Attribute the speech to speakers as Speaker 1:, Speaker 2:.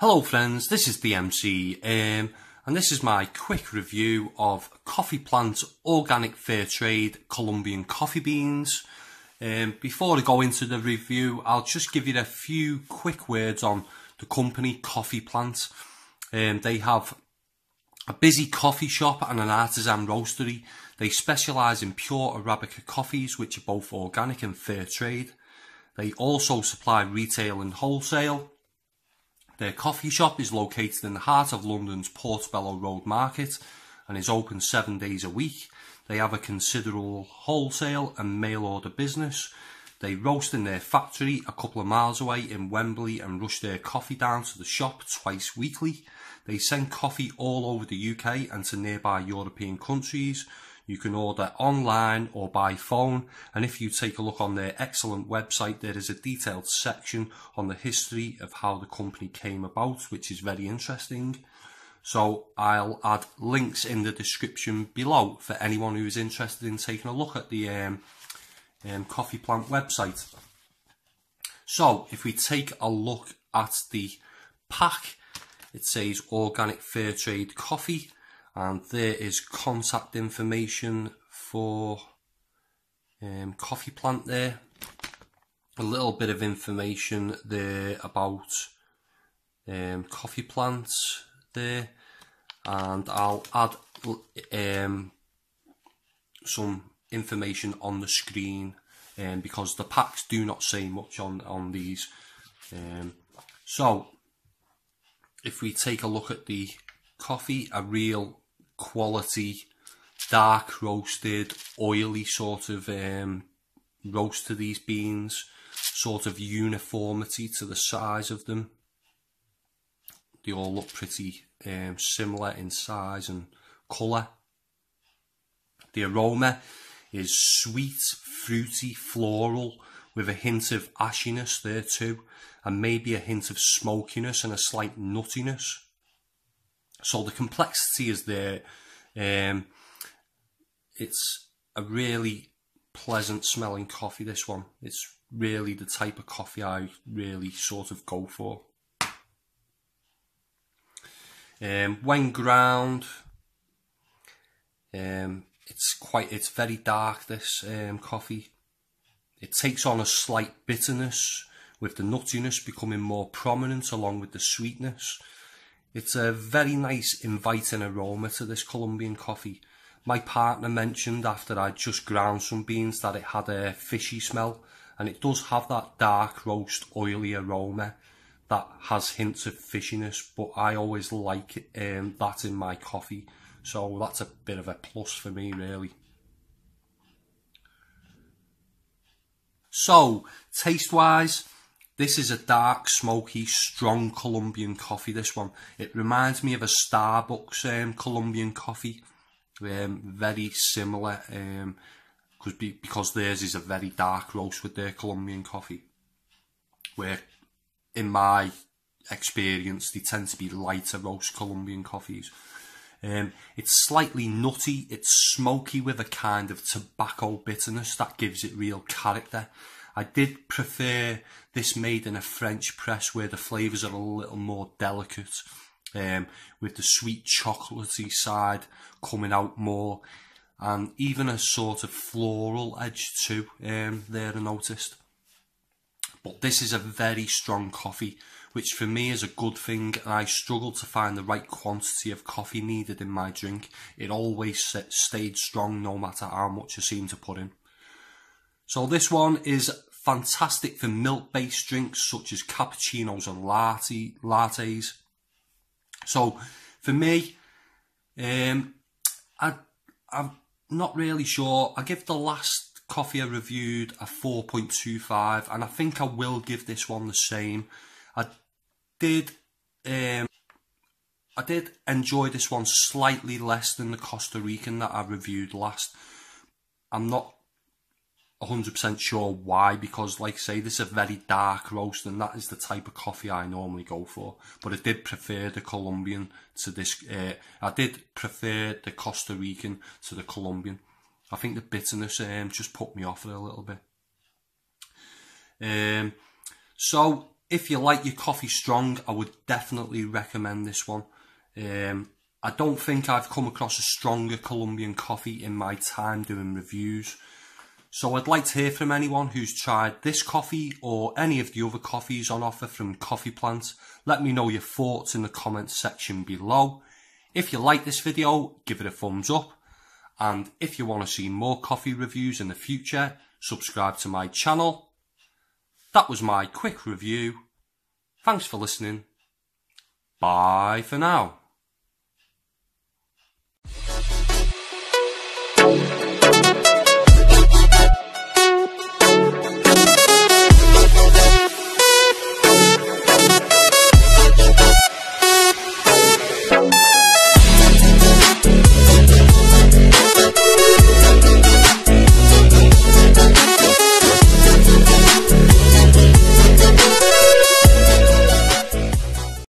Speaker 1: Hello friends, this is the MC and this is my quick review of CoffeePlant Organic Fairtrade Colombian coffee beans. Before I go into the review, I'll just give you a few quick words on the company CoffeePlant. They have a busy coffee shop and an artisan roastery. They specialise in pure Arabica coffees, which are both organic and fair trade. They also supply retail and wholesale. Their coffee shop is located in the heart of London's Portobello Road Market and is open 7 days a week. They have a considerable wholesale and mail order business. They roast in their factory a couple of miles away in Wembley and rush their coffee down to the shop twice weekly. They send coffee all over the UK and to nearby European countries. You can order online or by phone, and if you take a look on their excellent website, there is a detailed section on the history of how the company came about, which is very interesting. So I'll add links in the description below for anyone who is interested in taking a look at the CoffeePlant website. So if we take a look at the pack, it says organic fair trade coffee. And there is contact information for CoffeePlant there. A little bit of information there about CoffeePlant there. And I'll add some information on the screen because the packs do not say much on these. So if we take a look at the coffee, a real quality dark roasted oily sort of roast to these beans, sort of uniformity to the size of them. They all look pretty similar in size and colour. The aroma is sweet, fruity, floral with a hint of ashiness there too, and maybe a hint of smokiness and a slight nuttiness. So the complexity is there. It's a really pleasant smelling coffee, this one. It's really the type of coffee I really sort of go for. When ground, it's very dark, this coffee. It takes on a slight bitterness with the nuttiness becoming more prominent along with the sweetness. It's a very nice inviting aroma to this Colombian coffee. My partner mentioned after I just ground some beans that it had a fishy smell, and it does have that dark roast oily aroma that has hints of fishiness, but I always like that in my coffee, so that's a bit of a plus for me really. So taste wise, this is a dark, smoky, strong Colombian coffee, this one. It reminds me of a Starbucks Colombian coffee. Very similar, because theirs is a very dark roast with their Colombian coffee. Where, in my experience, they tend to be lighter roast Colombian coffees. It's slightly nutty, it's smoky with a kind of tobacco bitterness that gives it real character. I did prefer this made in a French press where the flavours are a little more delicate, with the sweet chocolatey side coming out more, and even a sort of floral edge too there I noticed. But this is a very strong coffee, which for me is a good thing, and I struggle to find the right quantity of coffee needed in my drink. It always stayed strong no matter how much I seem to put in. So this one is fantastic for milk-based drinks such as cappuccinos and lattes. So for me, I'm not really sure. I give the last coffee I reviewed a 4.25, and I think I will give this one the same. I did enjoy this one slightly less than the Costa Rican that I reviewed last. I'm not 100% sure why, because like I say, this is a very dark roast and that is the type of coffee I normally go for, but I did prefer the Colombian to this. I did prefer the Costa Rican to the Colombian. I think the bitterness just put me off it a little bit. So If you like your coffee strong, I would definitely recommend this one. I don't think I've come across a stronger Colombian coffee in my time doing reviews. So I'd like to hear from anyone who's tried this coffee or any of the other coffees on offer from CoffeePlant. Let me know your thoughts in the comments section below. If you like this video, give it a thumbs up. And if you want to see more coffee reviews in the future, subscribe to my channel. That was my quick review. Thanks for listening. Bye for now.